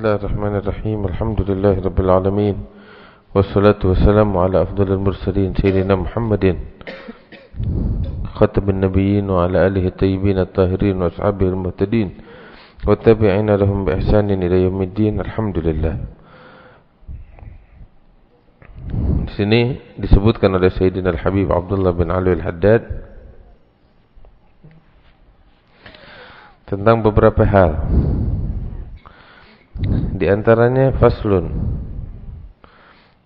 Bismillahirrahmanirrahim. Alhamdulillahirabbil alamin. Wassalatu wassalamu ala afdhalil mursalin sayyidina Muhammadin khatamin nabiyyin wa ala alihi at-tayyibin at-tahirin wa ashabihi al-muhtadin wa tabi'ina lahum bi ihsanin ila yaumiddin. Alhamdulillah. Di sini disebutkan oleh Sayyidina Al-Habib Abdullah bin Ali Al-Haddad tentang beberapa hal. Di antaranya faslun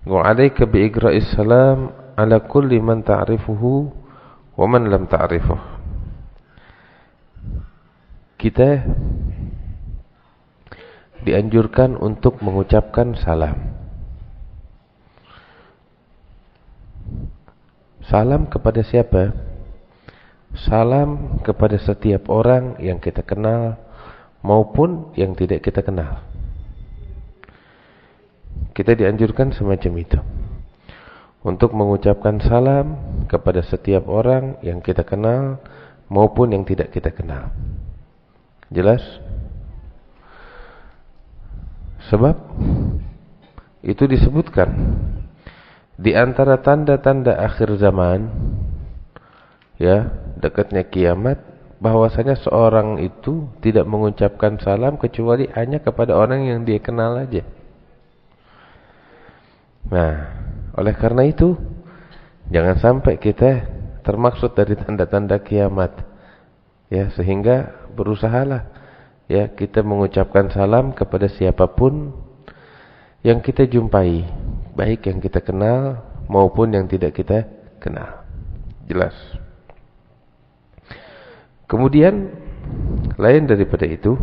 wa 'alaika bi igra'is salam 'ala kulli man ta'rifuhu wa man lam ta'rifuh. Kita dianjurkan untuk mengucapkan salam. Salam kepada siapa? Salam kepada setiap orang yang kita kenal maupun yang tidak kita kenal. Kita dianjurkan semacam itu, untuk mengucapkan salam kepada setiap orang yang kita kenal maupun yang tidak kita kenal. Jelas? Sebab itu disebutkan di antara tanda-tanda akhir zaman, ya, dekatnya kiamat, bahwasanya seorang itu tidak mengucapkan salam kecuali hanya kepada orang yang dia kenal aja. Nah, oleh karena itu jangan sampai kita termaksud dari tanda-tanda kiamat, ya, sehingga berusahalah, ya, kita mengucapkan salam kepada siapapun yang kita jumpai, baik yang kita kenal maupun yang tidak kita kenal. Jelas? Kemudian lain daripada itu,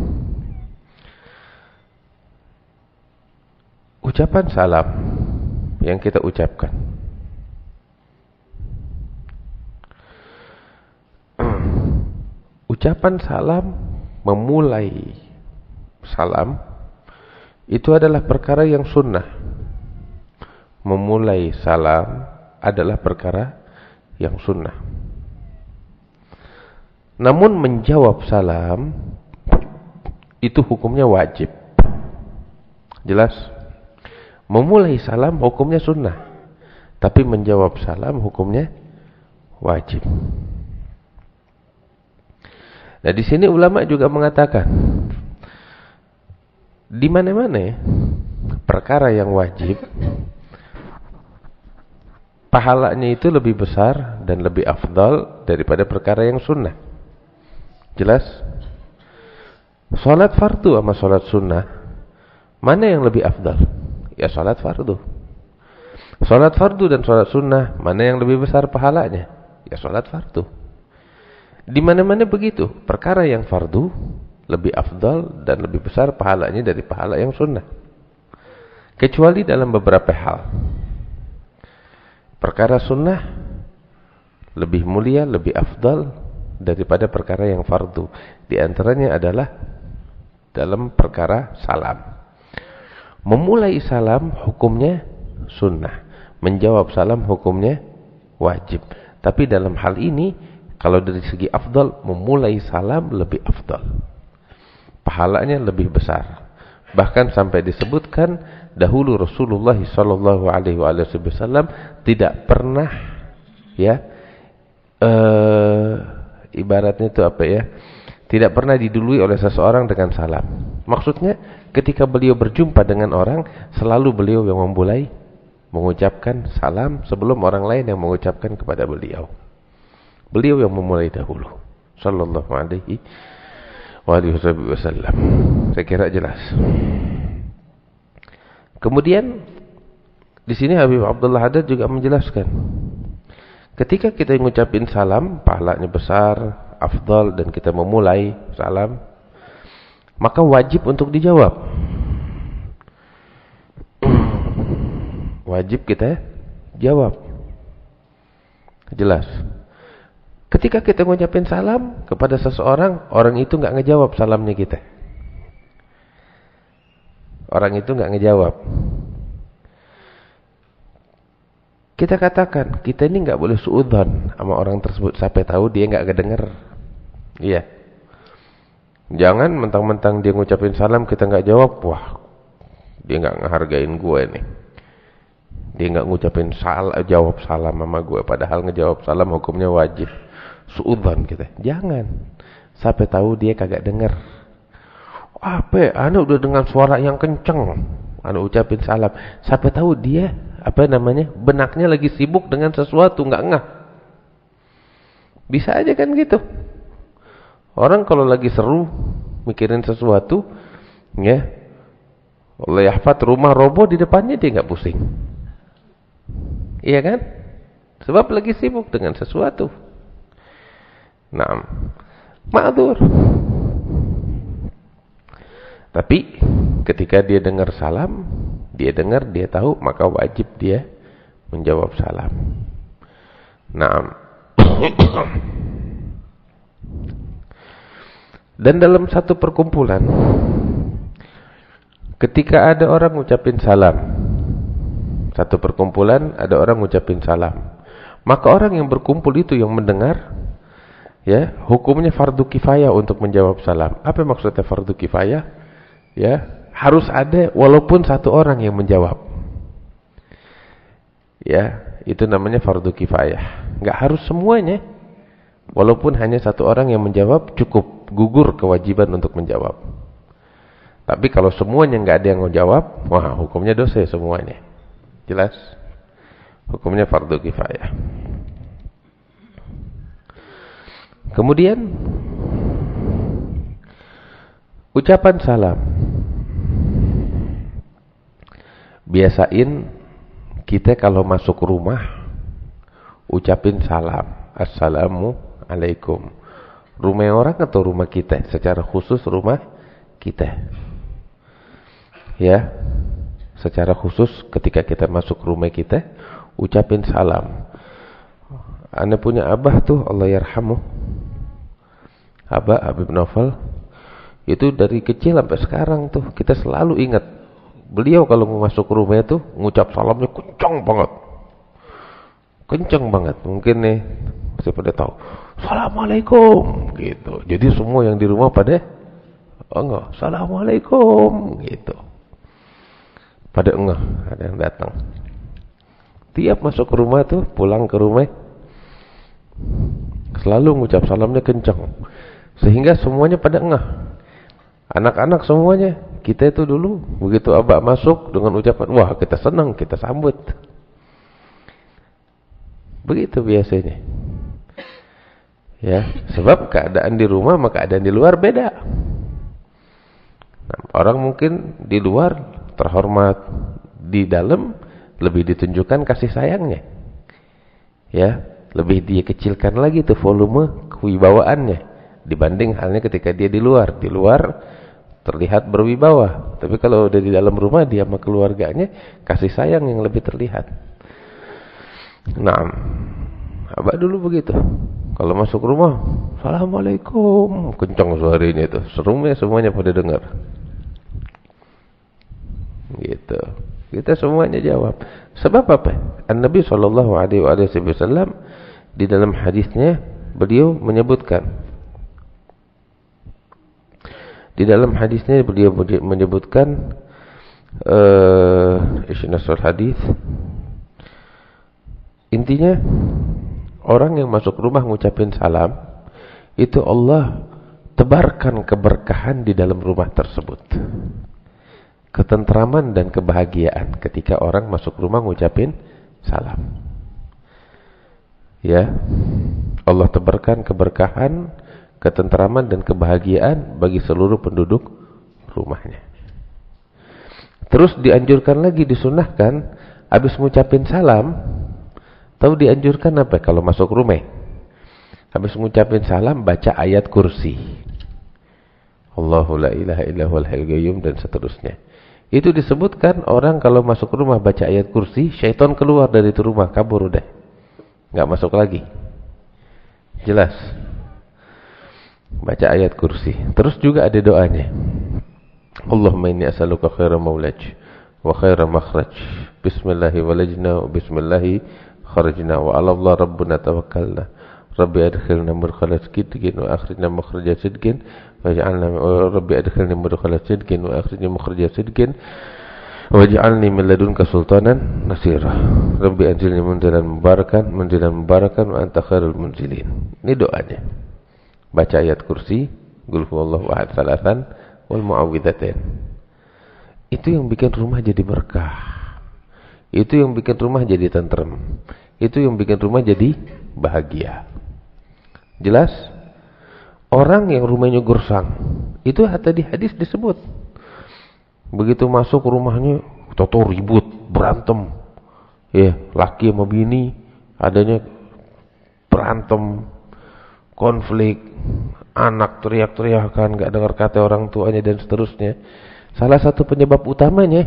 ucapan salam yang kita ucapkan ucapan salam, memulai salam itu adalah perkara yang sunnah. Memulai salam adalah perkara yang sunnah. Namun menjawab salam itu hukumnya wajib. Jelas? Memulai salam hukumnya sunnah, tapi menjawab salam hukumnya wajib. Nah, di sini ulama juga mengatakan, di mana-mana perkara yang wajib, pahalanya itu lebih besar dan lebih afdal daripada perkara yang sunnah. Jelas? Salat fardu sama salat sunnah, mana yang lebih afdal? Ya, salat fardu. Salat fardu dan salat sunnah, mana yang lebih besar pahalanya? Ya, salat fardu. Di mana-mana begitu, perkara yang fardu lebih afdal dan lebih besar pahalanya dari pahala yang sunnah. Kecuali dalam beberapa hal. Perkara sunnah lebih mulia, lebih afdal daripada perkara yang fardu. Di antaranya adalah dalam perkara salam. Memulai salam hukumnya sunnah, menjawab salam hukumnya wajib. Tapi dalam hal ini, kalau dari segi afdal, memulai salam lebih afdal, pahalanya lebih besar. Bahkan sampai disebutkan dahulu Rasulullah SAW tidak pernah, ya, ibaratnya itu apa ya, tidak pernah didului oleh seseorang dengan salam. Maksudnya ketika beliau berjumpa dengan orang, selalu beliau yang memulai mengucapkan salam sebelum orang lain yang mengucapkan kepada beliau. Beliau yang memulai dahulu, sallallahu alaihi wasallam. Saya kira jelas. Kemudian di sini Habib Abdullah Haddad juga menjelaskan, ketika kita mengucapin salam, pahalanya besar, afdal, dan kita memulai salam, maka wajib untuk dijawab. Wajib kita jawab. Jelas? Ketika kita mengucapin salam kepada seseorang, orang itu enggak ngejawab salamnya kita. Orang itu enggak ngejawab. Kita katakan, kita ini enggak boleh suudzon sama orang tersebut sampai tahu dia enggak kedenger. Iya. Jangan mentang-mentang dia ngucapin salam kita enggak jawab, wah, Dia nggak ngehargain gue nih. Dia nggak ngucapin jawab salam sama gue. Padahal ngejawab salam hukumnya wajib. Suudzon kita. Jangan. Sampai tahu dia kagak denger. Apa? Anda udah dengan suara yang kenceng. Anda ucapin salam. Sampai tahu dia benaknya lagi sibuk dengan sesuatu, nggak ngeh. Bisa aja kan gitu. Orang kalau lagi seru mikirin sesuatu, ya, Allah yahfad, rumah roboh di depannya dia nggak pusing. Iya kan? Sebab lagi sibuk dengan sesuatu. Nah, ma'dzur. Tapi ketika dia dengar salam, dia tahu, maka wajib dia menjawab salam. Nah, dan dalam satu perkumpulan, ketika ada orang ngucapin salam, satu perkumpulan ada orang ngucapin salam, maka orang yang berkumpul itu yang mendengar, ya, hukumnya fardu kifayah untuk menjawab salam. Apa maksudnya fardu kifayah? Ya, harus ada walaupun satu orang yang menjawab. Ya, itu namanya fardu kifayah. Enggak harus semuanya. Walaupun hanya satu orang yang menjawab, cukup gugur kewajiban untuk menjawab. Tapi kalau semuanya enggak ada yang menjawab, wah, hukumnya dosa semuanya. Jelas? Hukumnya fardu kifayah. Kemudian ucapan salam. Biasain kita kalau masuk rumah ucapin salam. Assalamualaikum. Rumah orang atau rumah kita? Secara khusus rumah kita. Ya. Secara khusus ketika kita masuk rumah kita ucapin salam. Anda punya abah tuh, Allah yarhamuh. Abah Habib Novel. Itu dari kecil sampai sekarang tuh kita selalu ingat. Beliau kalau mau masuk rumah itu ngucap salamnya kencang banget. Kencang banget. Mungkin nih masih pada tahu. Assalamualaikum gitu. Jadi semua yang di rumah pada enggak, Assalamualaikum gitu. Pada enggak, ada yang datang. Tiap masuk ke rumah tuh, pulang ke rumah selalu ngucap salamnya kencang. Sehingga semuanya pada enggak. Anak-anak semuanya, kita itu dulu begitu abah masuk dengan ucapan, wah kita senang, kita sambut. Begitu biasanya. Ya, sebab keadaan di rumah sama keadaan di luar beda. Nah, orang mungkin di luar terhormat, di dalam lebih ditunjukkan kasih sayangnya. Ya, lebih dia kecilkan lagi tuh volume kewibawaannya dibanding halnya ketika dia di luar. Di luar terlihat berwibawa, tapi kalau udah di dalam rumah dia sama keluarganya kasih sayang yang lebih terlihat. Nah, abah dulu begitu. Kalau masuk rumah, Assalamualaikum, kencang suaranya itu, serumnya semuanya pada dengar. Gitu. Kita semuanya jawab. Sebab apa? An-Nabi SAW di dalam hadisnya beliau menyebutkan. Di dalam hadisnya beliau menyebutkan isnasul hadis. Intinya orang yang masuk rumah ngucapin salam itu Allah tebarkan keberkahan di dalam rumah tersebut. Ketentraman dan kebahagiaan ketika orang masuk rumah ngucapin salam. Ya. Allah tebarkan keberkahan, ketentraman dan kebahagiaan bagi seluruh penduduk rumahnya. Terus dianjurkan lagi, disunahkan habis ngucapin salam, tahu dianjurkan apa kalau masuk rumah? Habis ngucapin salam baca ayat kursi. Allahu la ilaha illa huwal hayyul qayyum dan seterusnya. Itu disebutkan orang kalau masuk rumah baca ayat kursi, syaitan keluar dari itu rumah, kabur udah. Enggak masuk lagi. Jelas. Baca ayat kursi. Terus juga ada doanya. Allahumma inni as'aluka khaira maulaj wa khaira makhraj. Bismillahi walajna wa bismillahi kharajna wa 'ala Allah rabbuna tawakkalna. Rabbi adkhilna mudkhala sidqin wa akhrijna makhraja sidqin waj'alna Rabbi adkhilna mudkhala sidqin wa akhrijna makhraja sidqin Waj'alni min ladunka sultanan nasira. Rabbi anzilni munzilan mubarakan wa anta khairul munzilin. Ini doanya. Baca ayat kursi, qul huwallahu ahad salatan wal muawwidzatain. Itu yang bikin rumah jadi berkah. Itu yang bikin rumah jadi tentrem. Itu yang bikin rumah jadi bahagia. Jelas? Orang yang rumahnya gersang, itu tadi hadis disebut. Begitu masuk rumahnya, toto ribut, berantem. Ya, laki sama bini adanya berantem, konflik, anak teriak-teriakan, enggak dengar kata orang tuanya dan seterusnya. Salah satu penyebab utamanya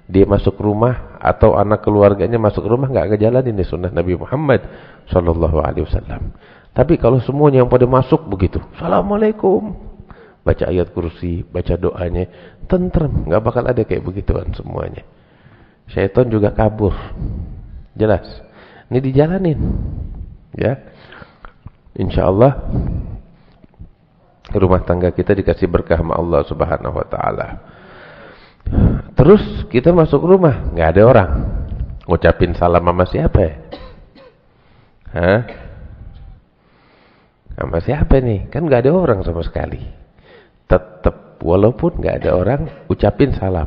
dia masuk rumah atau anak keluarganya masuk rumah enggak ngejalanin sunnah Nabi Muhammad sallallahu alaihi wasallam. Tapi kalau semuanya yang pada masuk begitu, Assalamualaikum, baca ayat kursi, baca doanya, tentrem, enggak bakal ada kayak begituan semuanya. Syaitan juga kabur. Jelas. Ini dijalanin. Ya. Insyaallah rumah tangga kita dikasih berkah sama Allah Subhanahu wa taala. Terus kita masuk rumah, enggak ada orang. Ngucapin salam sama siapa ya? Hah? Sama siapa nih? Kan enggak ada orang sama sekali. Tetap walaupun enggak ada orang, ucapin salam.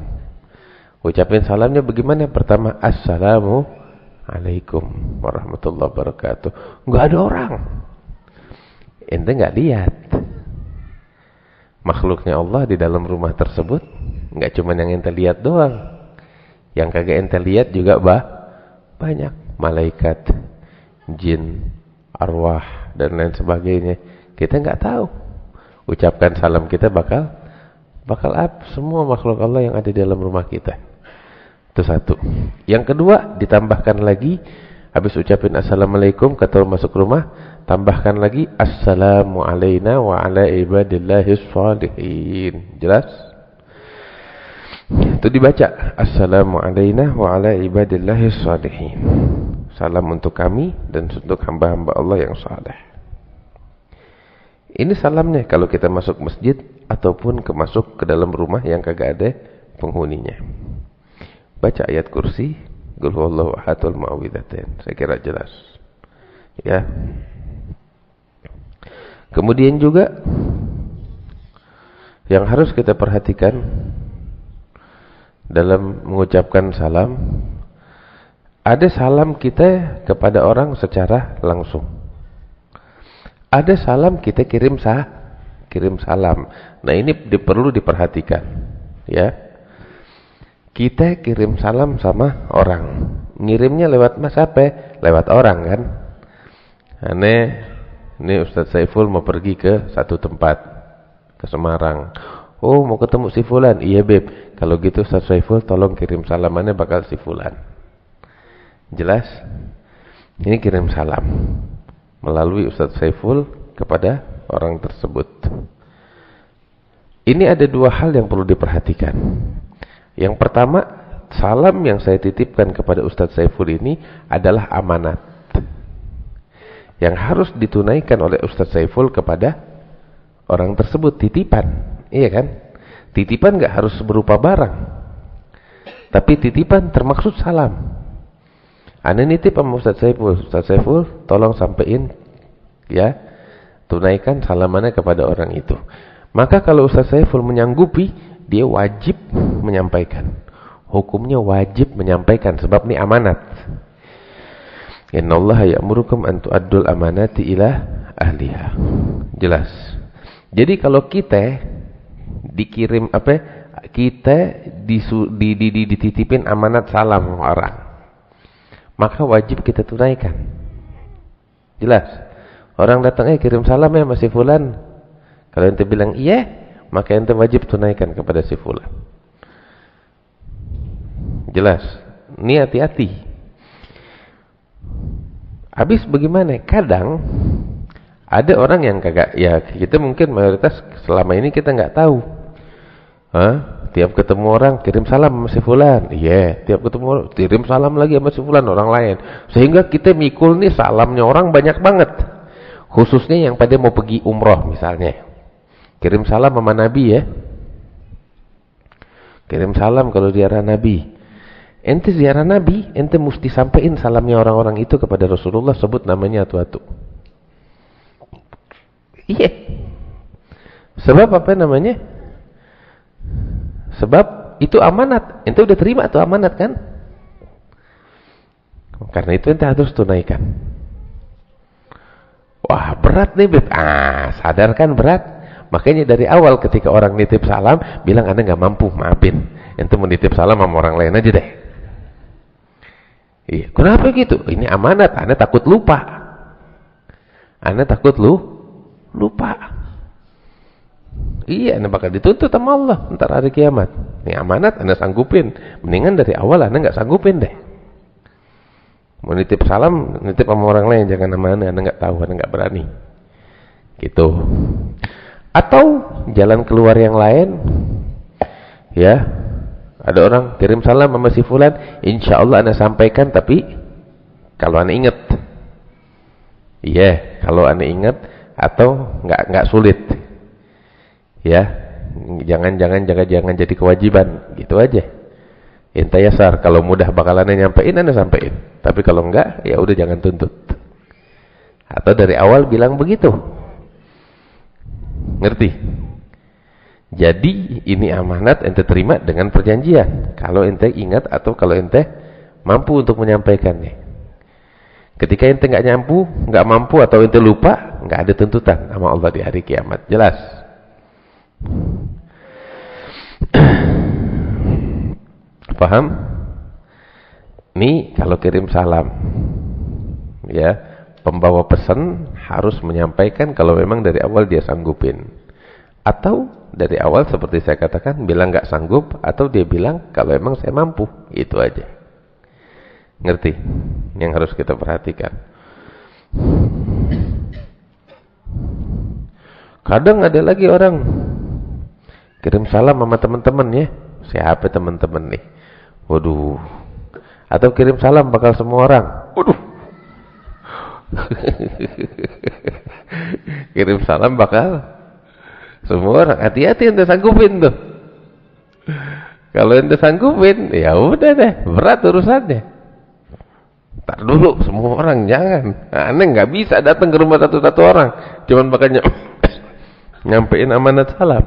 Ucapin salamnya bagaimana? Pertama, Assalamualaikum warahmatullahi wabarakatuh. Enggak ada orang. Ente enggak lihat. Makhluknya Allah di dalam rumah tersebut enggak cuma yang ente lihat doang. Yang kagak ente lihat juga banyak. Malaikat, jin, arwah dan lain sebagainya. Kita enggak tahu. Ucapkan salam kita bakal semua makhluk Allah yang ada di dalam rumah kita. Itu satu. Yang kedua, ditambahkan lagi, habis ucapin Assalamualaikum, kata masuk rumah, tambahkan lagi Assalamu alayna wa ala ibadillahis shalihin. Jelas? Itu dibaca Assalamu alayna wa ala ibadillahis shalihin. Salam untuk kami dan untuk hamba-hamba Allah yang saleh. Ini salamnya kalau kita masuk masjid ataupun masuk ke dalam rumah yang kagak ada penghuninya. Baca ayat kursi, qul huwallahu ahad wal muawwidzatain. Saya kira jelas. Ya. Kemudian juga yang harus kita perhatikan dalam mengucapkan salam, ada salam kita kepada orang secara langsung. Ada salam kita kirim salam. Nah, ini perlu diperhatikan. Ya. Kita kirim salam sama orang. Ngirimnya lewat apa? Lewat orang kan. Ini Ustaz Saiful mau pergi ke satu tempat, ke Semarang. Oh, mau ketemu si fulan. Iya beb, kalau gitu Ustaz Saiful tolong kirim salamannya bakal si fulan. Jelas? Ini kirim salam melalui Ustaz Saiful kepada orang tersebut. Ini ada dua hal yang perlu diperhatikan. Yang pertama, salam yang saya titipkan kepada Ustaz Saiful ini adalah amanat yang harus ditunaikan oleh Ustaz Saiful kepada orang tersebut. Titipan, iya kan? Titipan gak harus berupa barang, tapi titipan termaksud salam. Anda nitip sama Ustaz Saiful, tolong sampein, ya, tunaikan salamannya kepada orang itu. Maka kalau Ustaz Saiful menyanggupi, dia wajib menyampaikan. Hukumnya wajib menyampaikan sebab ini amanat. Innallaha ya'murukum an tu'addul amanati ila ahliha. Jelas. Jadi kalau kita dikirim kita dititipin amanat salam orang, maka wajib kita tunaikan. Jelas. Orang datang kirim salam ya masih fulan. Kalau ente bilang iya, maka ente wajib tunaikan kepada si fulan. Jelas. Ini hati-hati. Habis bagaimana? Kadang ada orang yang kagak, ya kita mungkin mayoritas selama ini kita nggak tahu. Tiap ketemu orang kirim salam sama si fulan. Iya, tiap ketemu orang kirim salam lagi sama si fulan orang lain. Sehingga kita mikul nih salamnya orang banyak banget. Khususnya yang pada mau pergi umroh misalnya. Kirim salam sama Nabi ya. kirim salam kalau ziarah Nabi. Ente ziarah Nabi, ente mesti sampein salamnya orang-orang itu kepada Rasulullah, sebut namanya atu-atu. Iya. Sebab apa namanya? Sebab itu amanat. Ente udah terima itu amanat kan? Karena itu ente harus tunaikan. Wah, berat nih, Beb. Sadar kan berat? Makanya dari awal ketika orang nitip salam, bilang Anda nggak mampu, maafin. Ente mau nitip salam sama orang lain aja deh. Iya, kenapa gitu? Ini amanat, Anda takut lupa. Anda takut lupa. Iya, Anda bakal dituntut sama Allah ntar hari kiamat. Ini amanat, Anda sanggupin. Mendingan dari awal Anda nggak sanggupin deh. Mau nitip salam, nitip sama orang lain, jangan sama Anda nggak tahu, Anda nggak berani. Gitu. Atau jalan keluar yang lain, ya, ada orang kirim salam sama si fulan, insya Allah Anda sampaikan, tapi kalau Anda ingat, iya, kalau Anda ingat, atau nggak sulit, ya, jangan jadi kewajiban, gitu aja. Intayasar, kalau mudah bakal Anda nyampein, Anda sampein, tapi kalau enggak, ya udah jangan tuntut. Atau dari awal bilang begitu. Ngerti? Jadi ini amanat ente terima dengan perjanjian. Kalau ente ingat atau kalau ente mampu untuk menyampaikannya. Ketika ente nggak mampu atau ente lupa, nggak ada tuntutan sama Allah di hari kiamat. Jelas? Paham? Nih kalau kirim salam, ya. Pembawa pesan harus menyampaikan kalau memang dari awal dia sanggupin. Atau dari awal seperti saya katakan, bilang nggak sanggup, atau dia bilang kalau memang saya mampu. Itu aja. Ngerti? Yang harus kita perhatikan. Kadang ada lagi orang kirim salam sama teman-teman ya. Siapa teman-teman nih? Waduh. Atau kirim salam bakal semua orang. Waduh. Kirim salam bakal semua orang. Hati-hati ente sanggupin tuh. Kalau ente sanggupin, ya udah deh, berat urusannya. Tar dulu, semua orang jangan. Aneh nggak bisa datang ke rumah satu-satu orang, cuman makanya nyampein amanat salam.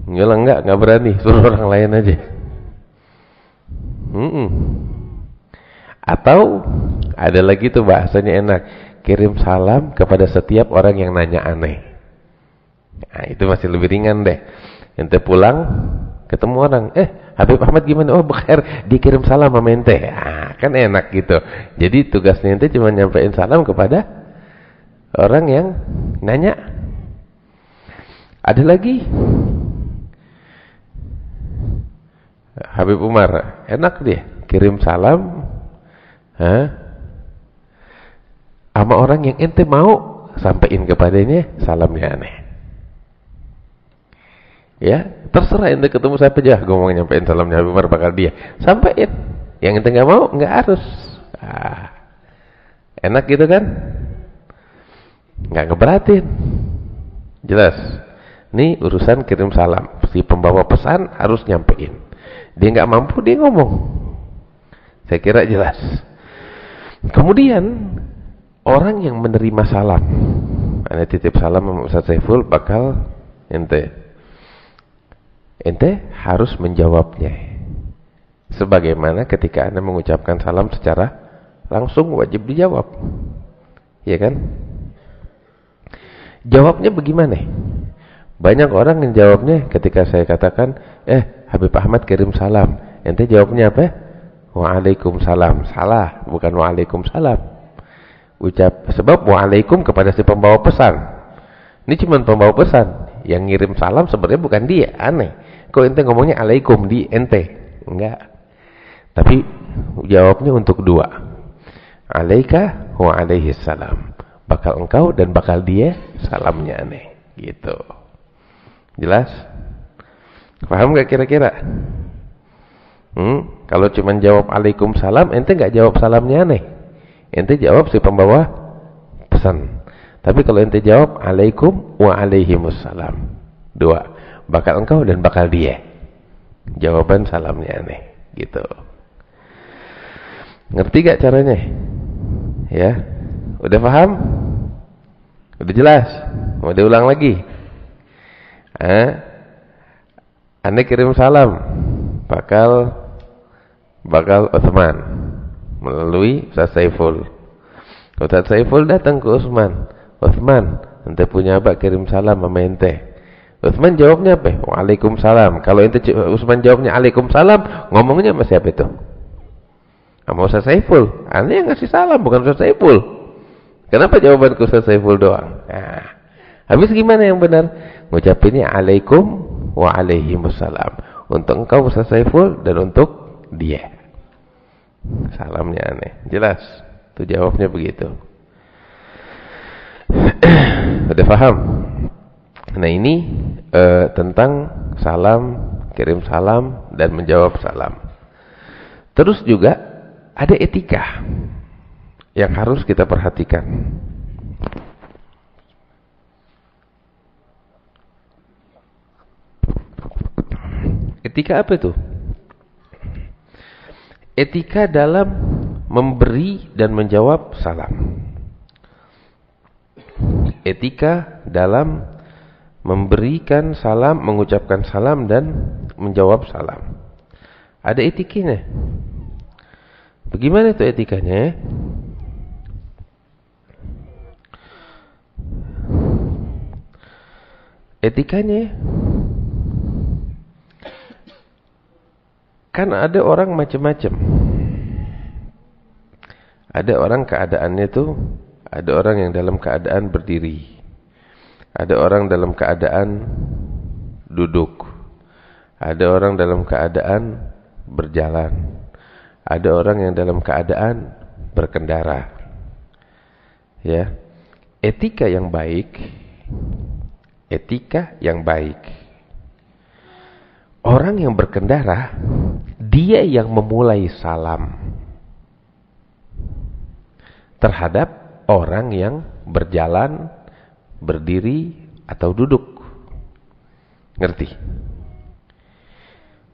Nggak berani, suruh orang lain aja. Atau ada lagi tuh bahasanya enak, kirim salam kepada setiap orang yang nanya aneh. Nah, itu masih lebih ringan deh. Ente pulang ketemu orang, Habib Ahmad gimana? Oh, bekhair, dikirim salam sama ente. Ah, kan enak gitu. Jadi tugasnya ente cuma nyampein salam kepada orang yang nanya. Ada lagi Habib Umar, enak dia kirim salam sama orang yang ente mau sampaikan kepadanya salamnya aneh. Ya, terserah ente ketemu siapa aja, gue mau nyampein salamnya Habib Umar bakal dia sampaikan. Yang ente nggak mau nggak harus. Enak gitu kan? Nggak ngeberatin. Jelas. Nih urusan kirim salam. Si pembawa pesan harus nyampein. Dia nggak mampu dia ngomong. Saya kira jelas. Kemudian orang yang menerima salam, Anda titip salam sama Ustaz Saiful, bakal ente harus menjawabnya. Sebagaimana ketika Anda mengucapkan salam secara langsung wajib dijawab. Ya kan? Jawabnya bagaimana? Banyak orang yang jawabnya ketika saya katakan, Habib Ahmad kirim salam. Ente jawabnya apa? Waalaikumsalam. Salah, bukan waalaikumsalam. Sebab waalaikum kepada si pembawa pesan. Ini cuma pembawa pesan. Yang ngirim salam sebenarnya bukan dia. Aneh. Kok ente ngomongnya alaikum di ente? Enggak. Tapi jawabnya untuk dua. Alaika wa alaihi salam. Bakal engkau dan bakal dia salamnya aneh. Gitu. Jelas? Paham gak kira-kira? Kalau cuma jawab Waalaikumsalam, ente nggak jawab salamnya aneh. Ente jawab si pembawa pesan. Tapi kalau ente jawab Alaikum wa alaihimussalam, dua, bakal engkau dan bakal dia. Jawaban salamnya aneh. Gitu. Ngerti gak caranya? Ya. Udah paham? Udah jelas? Mau diulang lagi? Anda kirim salam bakal Utsman melalui Ustaz Saiful. Ustaz Saiful datang ke Utsman. Utsman, ente punya abang kirim salam sama ente. Utsman jawabnya apa? Waalaikumsalam. Kalau ente Utsman jawabnya Waalaikumsalam, ngomongnya sama siapa itu? Sama Ustaz Saiful. Anda yang ngasih salam, bukan Ustaz Saiful. Kenapa jawaban ke Ustaz Saiful doang? Nah, habis gimana yang benar? Ngucapinnya Alaikum wa alaihimussalam. Untuk engkau Ustaz Saiful dan untuk dia. Salamnya aneh. Jelas? Itu jawabnya begitu. Udah paham? Nah ini tentang salam, kirim salam dan menjawab salam. Terus juga ada etika yang harus kita perhatikan. Etika apa itu? Etika dalam memberi dan menjawab salam. Etika dalam memberikan salam, mengucapkan salam dan menjawab salam. Ada etikanya. Bagaimana itu etikanya? Etikanya kan ada orang macam-macam. Ada orang keadaannya tuh, ada orang yang dalam keadaan berdiri. Ada orang dalam keadaan duduk. Ada orang dalam keadaan berjalan. Ada orang yang dalam keadaan berkendara. Ya. Etika yang baik. Etika yang baik. Orang yang berkendara, dia yang memulai salam terhadap orang yang berjalan, berdiri, atau duduk. Ngerti?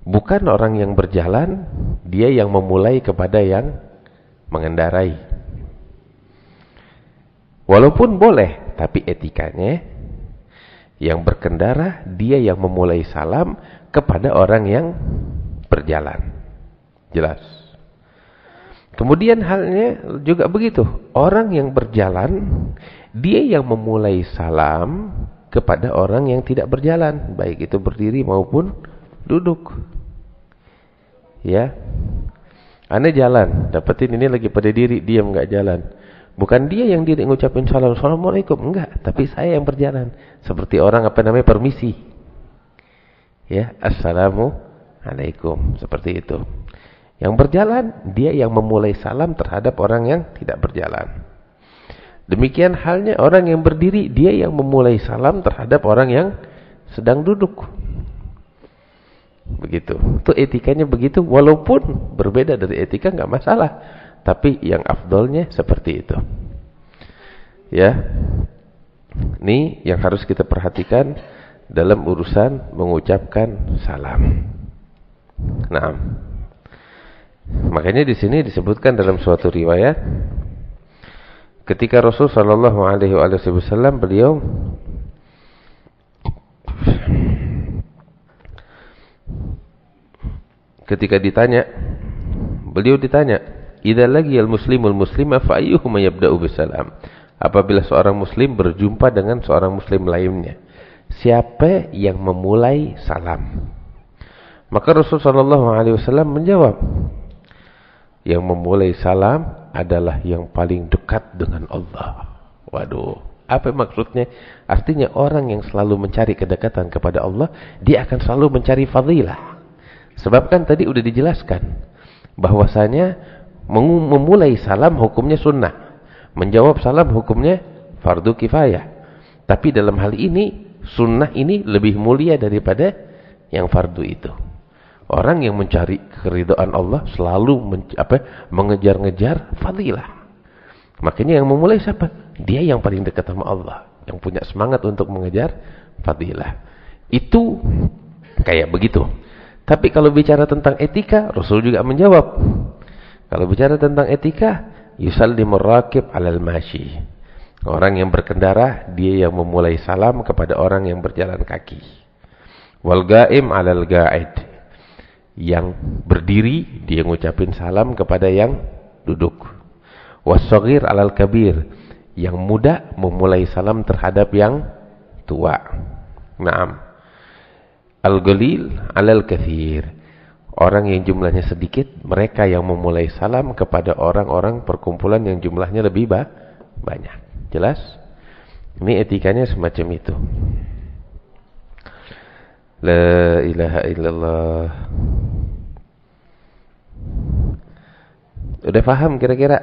Bukan orang yang berjalan, dia yang memulai kepada yang mengendarai. Walaupun boleh, tapi etikanya, yang berkendara, dia yang memulai salam kepada orang yang berjalan. Jelas? Kemudian halnya juga begitu. Orang yang berjalan, dia yang memulai salam kepada orang yang tidak berjalan, baik itu berdiri maupun duduk. Ya. Anda jalan, dapetin ini lagi pada diri, diam enggak jalan. Bukan dia yang diri ngucapin salam, Assalamualaikum, enggak, tapi saya yang berjalan. Seperti orang permisi. Ya, Assalamualaikum, seperti itu. Yang berjalan, dia yang memulai salam terhadap orang yang tidak berjalan. Demikian halnya orang yang berdiri, dia yang memulai salam terhadap orang yang sedang duduk. Begitu. Itu etikanya begitu, walaupun berbeda dari etika enggak masalah. Tapi yang afdolnya seperti itu. Ya. Ini yang harus kita perhatikan dalam urusan mengucapkan salam. Nah, makanya di sini disebutkan dalam suatu riwayat, ketika Rasul sallallahu alaihi wasallam beliau ketika ditanya, "Idza laqiyal muslimul muslima fa ayyuhuma yabda'u bisalam?" Apabila seorang muslim berjumpa dengan seorang muslim lainnya, siapa yang memulai salam? Maka Rasul sallallahu alaihi wasallam menjawab, yang memulai salam adalah yang paling dekat dengan Allah. Waduh, apa maksudnya? Artinya orang yang selalu mencari kedekatan kepada Allah, dia akan selalu mencari fadilah. Sebab kan tadi udah dijelaskan bahwasanya memulai salam hukumnya sunnah, menjawab salam hukumnya fardu kifayah. Tapi dalam hal ini, sunnah ini lebih mulia daripada yang fardu itu. Orang yang mencari keridhaan Allah selalu mengejar-ngejar fadilah. Makanya yang memulai siapa? Dia yang paling dekat sama Allah, yang punya semangat untuk mengejar fadilah. Itu kayak begitu. Tapi kalau bicara tentang etika, Rasul juga menjawab. Kalau bicara tentang etika, yusallimur rakib 'alal mashi. Orang yang berkendara, dia yang memulai salam kepada orang yang berjalan kaki. Wal ghaim 'alal ga'id. Yang berdiri, dia ngucapin salam kepada yang duduk. Was-shaghir 'alal kabir. Yang muda memulai salam terhadap yang tua. Naam. Al-ghalil 'alal katsir. Orang yang jumlahnya sedikit, mereka yang memulai salam kepada orang-orang perkumpulan yang jumlahnya lebih banyak. Jelas? Ini etikanya semacam itu. La ilaha illallah. Udah paham kira-kira?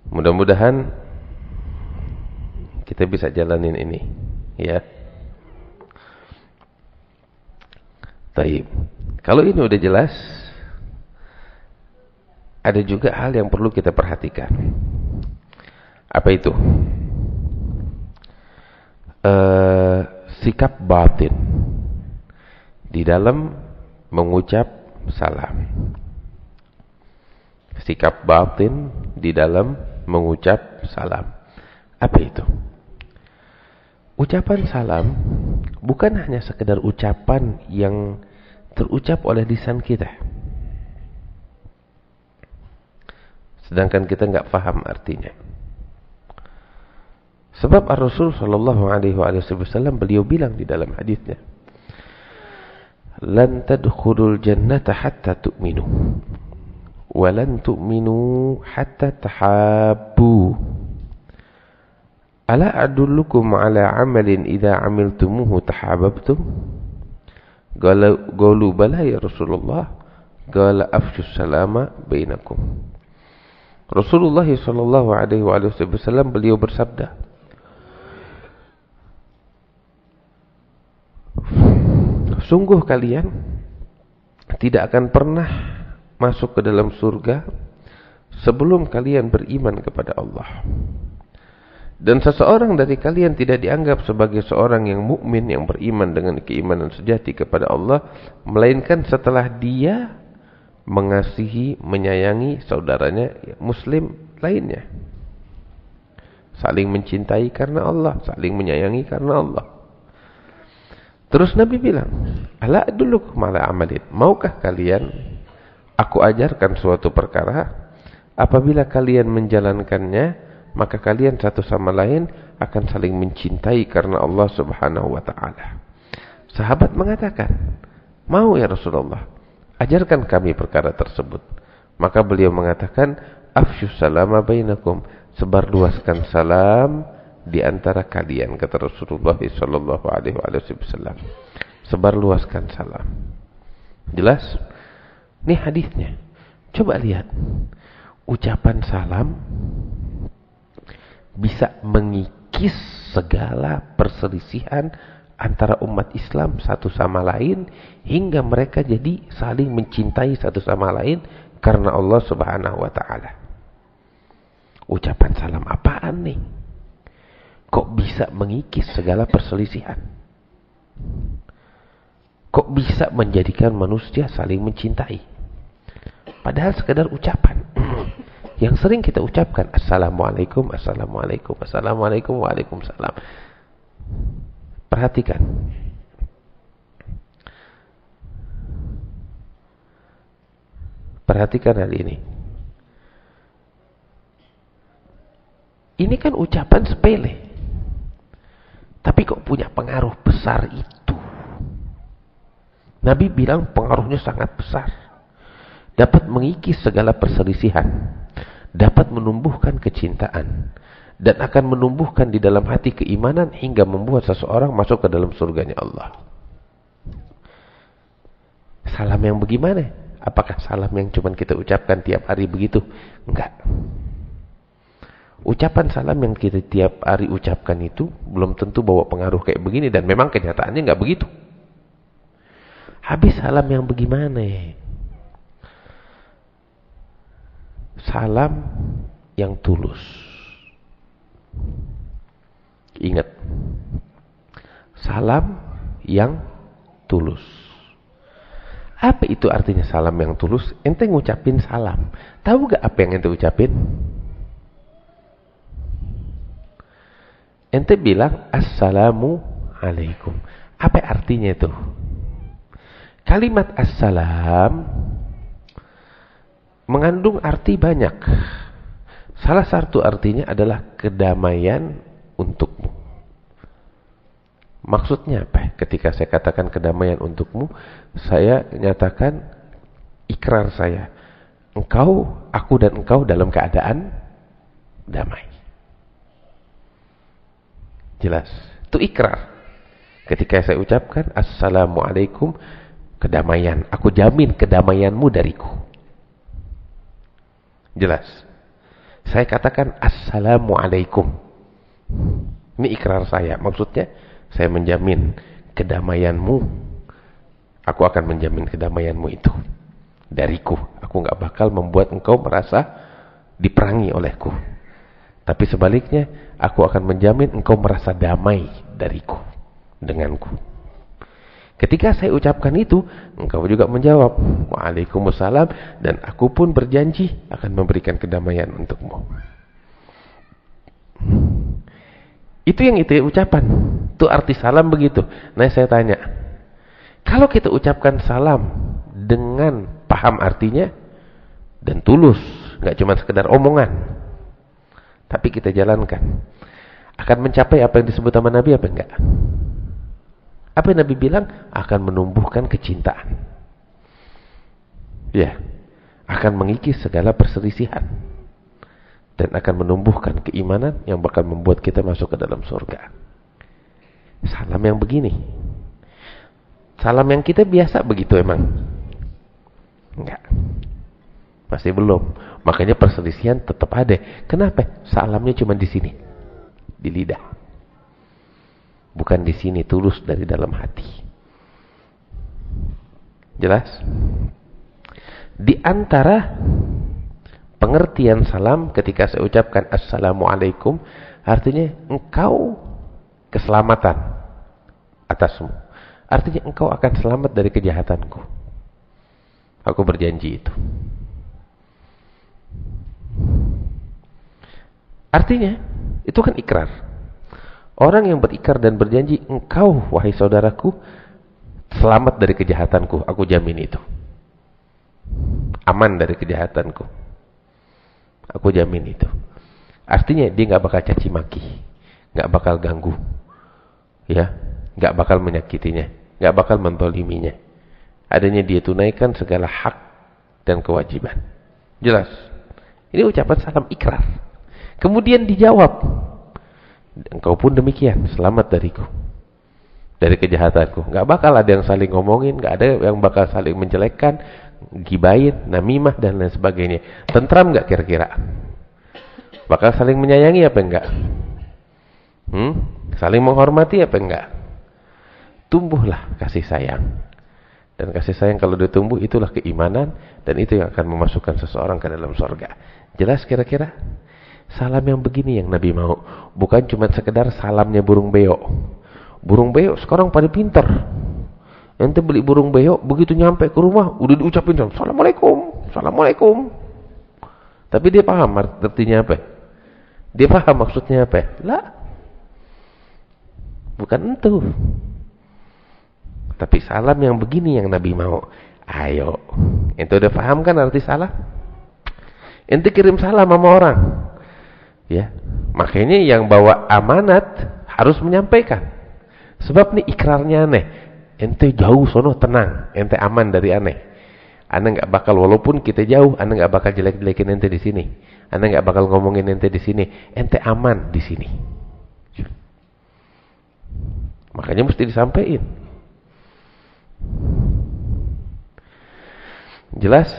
Mudah-mudahan kita bisa jalanin ini, ya. Taib. Kalau ini udah jelas, ada juga hal yang perlu kita perhatikan. Apa itu? Sikap batin di dalam mengucap salam. Sikap batin di dalam mengucap salam. Apa itu? Ucapan salam bukan hanya sekedar ucapan yang terucap oleh lisan kita, sedangkan kita nggak paham artinya. Sebab Rasul Shallallahu Alaihi Wasallam beliau bilang di dalam hadisnya, "Lan tadkhulul jannata hatta tu'minu, wa lan tu'minu hatta tahabbu. Ala adullukum ala amalin idza amiltumuhu tahabbtum?" Qalu bala ya Rasulullah. Qala afshus salama bainakum. Rasulullah sallallahu alaihi wasallam beliau bersabda, sungguh kalian tidak akan pernah masuk ke dalam surga sebelum kalian beriman kepada Allah. Dan seseorang dari kalian tidak dianggap sebagai seorang yang mukmin yang beriman dengan keimanan sejati kepada Allah, melainkan setelah dia mengasihi, menyayangi saudaranya muslim lainnya. Saling mencintai karena Allah, saling menyayangi karena Allah. Terus Nabi bilang, "Ala adullukum ala amalin." Maukah kalian aku ajarkan suatu perkara, apabila kalian menjalankannya, maka kalian satu sama lain akan saling mencintai karena Allah Subhanahu wa taala. Sahabat mengatakan, "Mau ya Rasulullah, ajarkan kami perkara tersebut." Maka beliau mengatakan, "Afshus salama bainakum." Sebarluaskan salam di antara kalian, kata Rasulullah sallallahu alaihi wasallam. Sebarluaskan salam. Jelas? Ini hadisnya. Coba lihat. Ucapan salam bisa mengikis segala perselisihan antara umat Islam satu sama lain, hingga mereka jadi saling mencintai satu sama lain karena Allah Subhanahu wa taala. Ucapan salam apaan nih? Kok bisa mengikis segala perselisihan? Kok bisa menjadikan manusia saling mencintai? Padahal sekedar ucapan yang sering kita ucapkan, Assalamualaikum, Assalamualaikum, Assalamualaikum, Waalaikumsalam. Perhatikan. Perhatikan hal ini. Ini kan ucapan sepele, tapi kok punya pengaruh besar itu. Nabi bilang pengaruhnya sangat besar. Dapat mengikis segala perselisihan, dapat menumbuhkan kecintaan, dan akan menumbuhkan di dalam hati keimanan hingga membuat seseorang masuk ke dalam surganya Allah. Salam yang bagaimana? Apakah salam yang cuma kita ucapkan tiap hari begitu? Enggak. Ucapan salam yang kita tiap hari ucapkan itu belum tentu bawa pengaruh kayak begini, dan memang kenyataannya enggak begitu. Habis salam yang bagaimana? Salam yang tulus. Ingat, salam yang tulus. Apa itu artinya salam yang tulus? Ente ngucapin salam. Tahu gak apa yang ente ucapin? Ente bilang assalamu alaikum. Apa artinya itu? Kalimat assalam mengandung arti banyak. Salah satu artinya adalah kedamaian untukmu. Maksudnya apa? Ketika saya katakan kedamaian untukmu, saya nyatakan ikrar saya. Engkau, aku dan engkau dalam keadaan damai. Jelas? Itu ikrar. Ketika saya ucapkan assalamualaikum, kedamaian. Aku jamin kedamaianmu dariku. Jelas? Saya katakan assalamualaikum. Ini ikrar saya. Maksudnya saya menjamin kedamaianmu. Aku akan menjamin kedamaianmu itu dariku. Aku gak bakal membuat engkau merasa diperangi olehku. Tapi sebaliknya, aku akan menjamin engkau merasa damai dariku, denganku. Ketika saya ucapkan itu, engkau juga menjawab waalaikumsalam, dan aku pun berjanji akan memberikan kedamaian untukmu. Itu yang itu ucapan. Itu arti salam begitu. Nah, saya tanya, kalau kita ucapkan salam dengan paham artinya dan tulus, nggak cuma sekedar omongan, tapi kita jalankan, akan mencapai apa yang disebut sama Nabi apa enggak? Apa yang Nabi bilang? Akan menumbuhkan kecintaan. Ya, akan mengikis segala perselisihan. Dan akan menumbuhkan keimanan yang bakal membuat kita masuk ke dalam surga. Salam yang begini. Salam yang kita biasa begitu emang? Enggak. Masih belum. Makanya perselisihan tetap ada. Kenapa? Salamnya cuma di sini. Di lidah. Bukan di sini, tulus dari dalam hati. Jelas? Di antara pengertian salam ketika saya ucapkan assalamualaikum, artinya engkau keselamatan atasmu. Artinya engkau akan selamat dari kejahatanku. Aku berjanji itu. Artinya, itu kan ikrar. Orang yang berikrar dan berjanji, engkau wahai saudaraku selamat dari kejahatanku, aku jamin itu. Aman dari kejahatanku, aku jamin itu. Artinya dia nggak bakal caci maki, nggak bakal ganggu, ya, nggak bakal menyakitinya, nggak bakal mendoliminya. Adanya dia tunaikan segala hak dan kewajiban. Jelas? Ini ucapan salam ikrar. Kemudian dijawab, engkau pun demikian, selamat dariku, dari kejahatanku. Nggak bakal ada yang saling ngomongin, nggak ada yang bakal saling menjelekkan, gibain, namimah dan lain sebagainya. Tentram nggak kira-kira? Bakal saling menyayangi apa enggak? Saling menghormati apa enggak? Tumbuhlah kasih sayang. Dan kasih sayang kalau ditumbuh itulah keimanan, dan itu yang akan memasukkan seseorang ke dalam surga. Jelas kira-kira? Salam yang begini yang Nabi mau. Bukan cuma sekedar salamnya burung beo. Burung beo sekarang pada pinter. Ente beli burung beo, begitu nyampe ke rumah udah diucapin assalamualaikum, assalamualaikum. Tapi dia paham artinya apa? Dia paham maksudnya apa? Lah, bukan itu. Tapi salam yang begini yang Nabi mau. Ayo, ente udah paham kan arti salam? Ente kirim salam sama orang, ya. Makanya yang bawa amanat harus menyampaikan. Sebab nih ikrarnya aneh. Ente jauh sono tenang, ente aman dari aneh. Anda nggak bakal, walaupun kita jauh, Anda nggak bakal jelek-jelekin ente di sini. Anda nggak bakal ngomongin ente di sini. Ente aman di sini. Makanya mesti disampaikan. Jelas?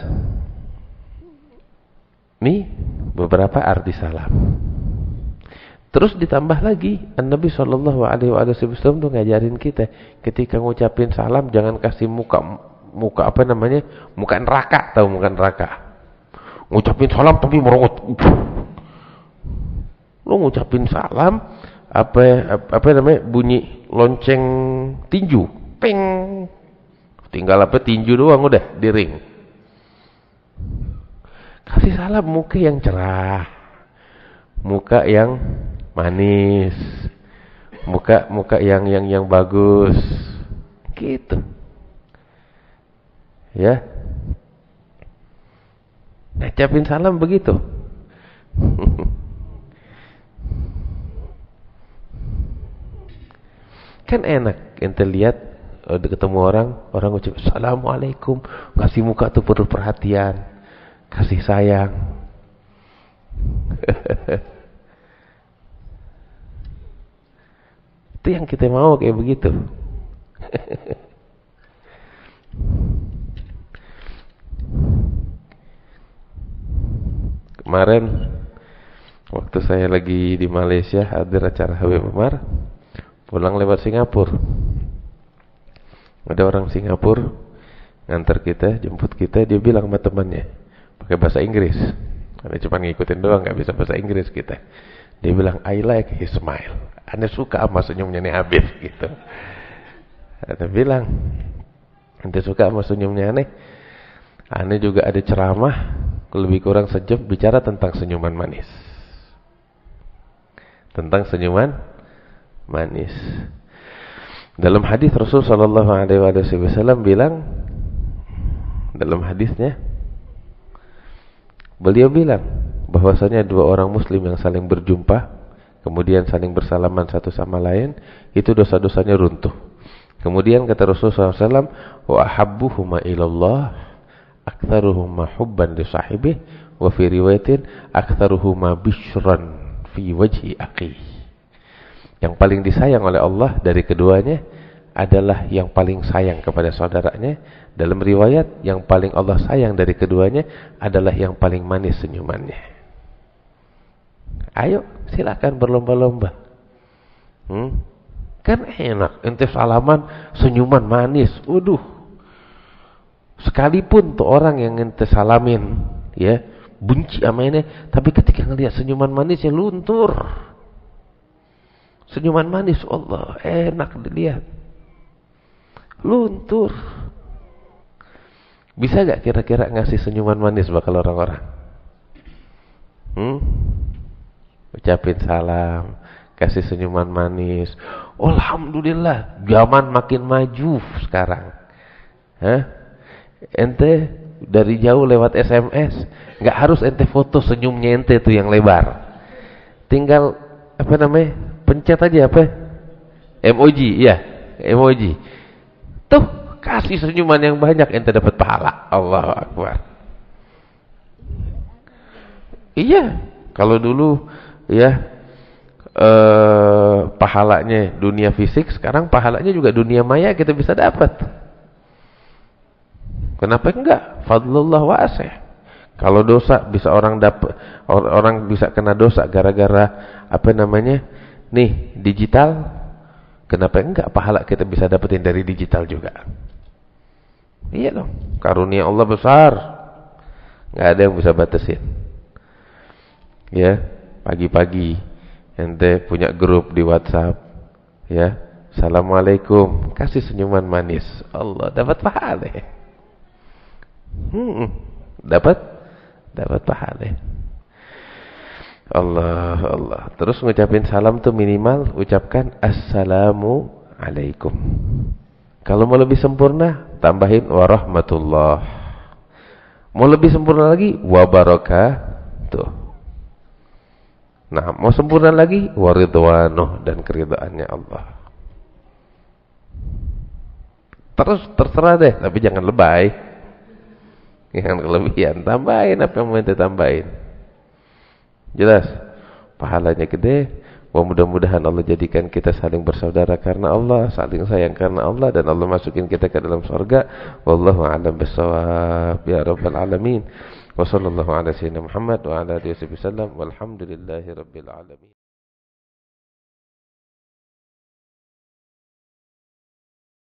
Nih beberapa arti salam. Terus ditambah lagi, Nabi SAW tuh ngajarin kita, ketika ngucapin salam jangan kasih muka apa namanya, muka neraka, tahu muka neraka? Ngucapin salam tapi merongot. Lu ngucapin salam, apa namanya, bunyi lonceng tinju, ting, tinggal apa, tinju doang udah di ring. Kasih salam muka yang cerah, muka yang manis, muka yang bagus, gitu, ya. Ngucapin salam begitu. Kan enak ente lihat ketemu orang ucap assalamualaikum, ngasih muka tuh penuh perhatian, kasih sayang. Itu yang kita mau kayak begitu. Kemarin waktu saya lagi di Malaysia hadir acara Habib Umar, pulang lewat Singapura. Ada orang Singapura ngantar kita, jemput kita, dia bilang sama temannya pakai bahasa Inggris. Karena cuma ngikutin doang, nggak bisa bahasa Inggris kita. Dia bilang I like his smile. Ane suka sama senyumnya nih Habib gitu. Ane bilang ane suka sama senyumnya aneh. Ane juga ada ceramah lebih kurang sejam bicara tentang senyuman manis. Tentang senyuman manis. Dalam hadis Rasul sallallahu alaihi wasallam bilang, dalam hadisnya beliau bilang bahwasanya dua orang muslim yang saling berjumpa kemudian saling bersalaman satu sama lain, itu dosa-dosanya runtuh. Kemudian kata Rasul sallallahu alaihi wasallam, wa ahabbuhuma ilallah aktsaruhuma hubban li sahibihi wa fi riwayatin aktsaruhuma bisyran fi wajhi aqi. Yang paling disayang oleh Allah dari keduanya adalah yang paling sayang kepada saudaranya. Dalam riwayat, yang paling Allah sayang dari keduanya adalah yang paling manis senyumannya. Ayo, silakan berlomba-lomba. Kan enak, ente salaman senyuman manis. Waduh. Sekalipun tuh orang yang ente salamin, ya, benci sama ini, tapi ketika ngelihat senyuman manisnya luntur. Senyuman manis Allah enak dilihat, luntur. Bisa gak kira-kira ngasih senyuman manis bakal orang-orang? Ucapin salam, kasih senyuman manis. Alhamdulillah, zaman makin maju sekarang. Ente dari jauh lewat SMS, nggak harus ente foto senyumnya ente tuh yang lebar. Tinggal apa namanya? Pencet aja apa? Emoji, ya, emoji. Tuh, kasih senyuman yang banyak ente dapat pahala. Allahu Akbar. Iya, kalau dulu ya pahalanya dunia fisik, sekarang pahalanya juga dunia maya kita bisa dapat. Kenapa enggak? Fadlullah wa'asih. Kalau dosa bisa orang dapat, orang bisa kena dosa gara-gara apa namanya? Nih, digital. Kenapa enggak pahala kita bisa dapetin dari digital juga? Iya dong. Karunia Allah besar. Enggak ada yang bisa batasin. Ya, pagi-pagi ente punya grup di WhatsApp, ya. Assalamualaikum, kasih senyuman manis. Allah dapat pahala. Dapat pahala. Allah. Terus ngucapin salam tuh minimal ucapkan assalamu alaikum. Kalau mau lebih sempurna tambahin warahmatullah. Mau lebih sempurna lagi wabarakatuh. Nah, mau sempurna lagi waridwanuh, dan keridhaannya Allah. Terus terserah deh, tapi jangan lebay. Jangan kelebihan, tambahin apa yang mau ente tambahin. Jelas, pahalanya gede. Mudah-mudahan Allah jadikan kita saling bersaudara karena Allah, saling sayang karena Allah, dan Allah masukin kita ke dalam surga. Wallahu a'lam bissawab, ya rabbal alamin. Wa sallallahu ala sayyidina Muhammad wa ala alihi wasallam, walhamdulillahi rabbil alamin.